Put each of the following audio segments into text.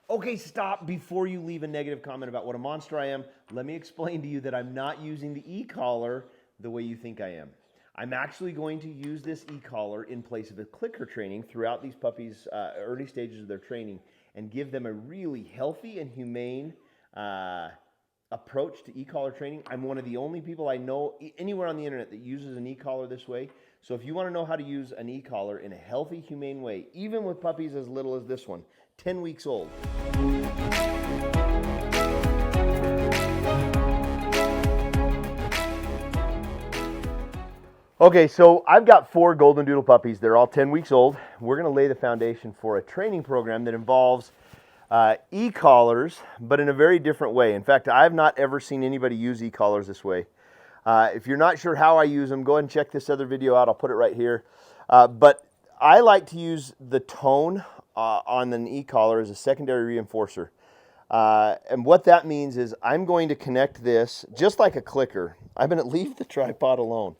Okay, stop before you leave a negative comment about what a monster I am. Let me explain to you that I'm not using the e-collar the way you think I am. I'm actually going to use this e-collar in place of a clicker training throughout these puppies' early stages of their training and give them a really healthy and humane approach to e-collar training. I'm one of the only people I know anywhere on the internet that uses an e-collar this way. So if you want to know how to use an e-collar in a healthy, humane way, even with puppies as little as this one, 10 weeks old. Okay, so I've got 4 golden doodle puppies. They're all 10 weeks old. We're going to lay the foundation for a training program that involves e-collars, but in a very different way. In fact, I've not ever seen anybody use e-collars this way. If you're not sure how I use them, go ahead and check this other video out. I'll put it right here. But I like to use the tone on an e-collar as a secondary reinforcer. And what that means is I'm going to connect this just like a clicker. I'm going to leave the tripod alone.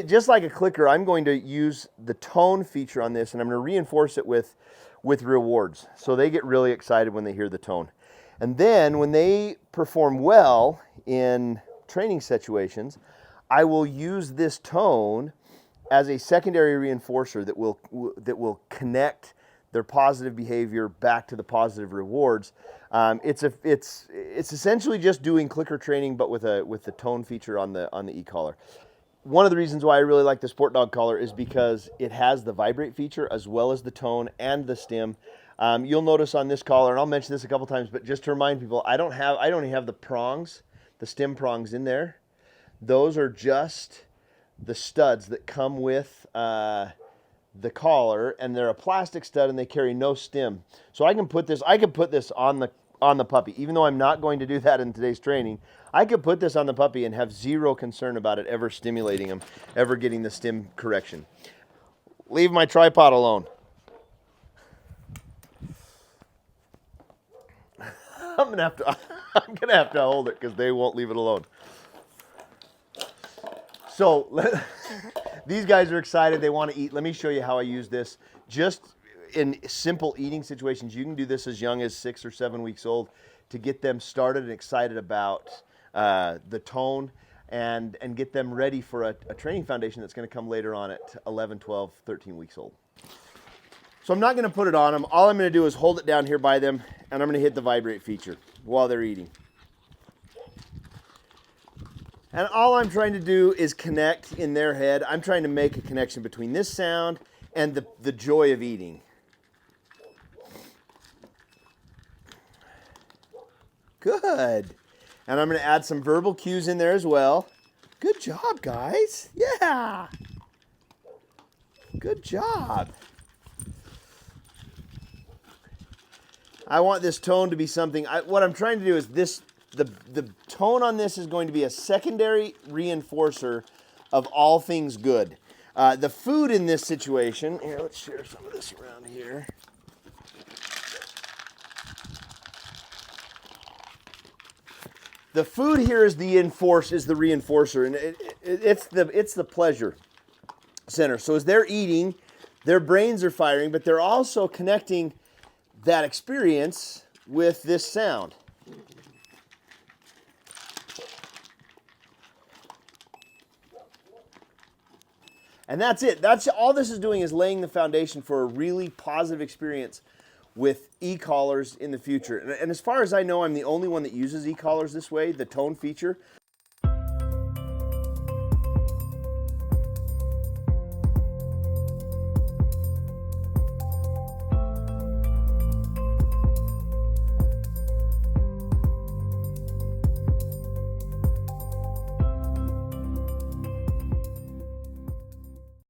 Just like a clicker, I'm going to use the tone feature on this, and I'm going to reinforce it with rewards. So they get really excited when they hear the tone. And then when they perform well in training situations, I will use this tone as a secondary reinforcer that will connect their positive behavior back to the positive rewards. It's essentially just doing clicker training, but with the tone feature on the e-collar. One of the reasons why I really like the Sport Dog collar is because it has the vibrate feature as well as the tone and the stim. You'll notice on this collar, and I'll mention this a couple times, but just to remind people, I don't only have the prongs, the stim prongs in there. Those are just the studs that come with the collar, and they're a plastic stud and they carry no stim. So I can put this on the puppy, even though I'm not going to do that in today's training. I could put this on the puppy and have zero concern about it ever stimulating him, ever getting the stim correction. Leave my tripod alone. I'm gonna have to hold it because they won't leave it alone. So these guys are excited. They want to eat. Let me show you how I use this. Just in simple eating situations, you can do this as young as 6 or 7 weeks old to get them started and excited about the tone and get them ready for a training foundation that's going to come later on at 11, 12, 13 weeks old. So I'm not going to put it on them. All I'm going to do is hold it down here by them, and I'm going to hit the vibrate feature while they're eating. And all I'm trying to do is connect in their head. I'm trying to make a connection between this sound and the joy of eating. Good. And I'm going to add some verbal cues in there as well. Good job, guys. Yeah. Good job. I want this tone to be something. What I'm trying to do is this. The tone on this is going to be a secondary reinforcer of all things good. The food in this situation, here, let's share some of this around here. The food here is the reinforcer, and it's the pleasure center. So as they're eating, their brains are firing, but they're also connecting that experience with this sound. And that's it. That's all this is doing, is laying the foundation for a really positive experience with e-collars in the future. And as far as I know, I'm the only one that uses e-collars this way, the tone feature.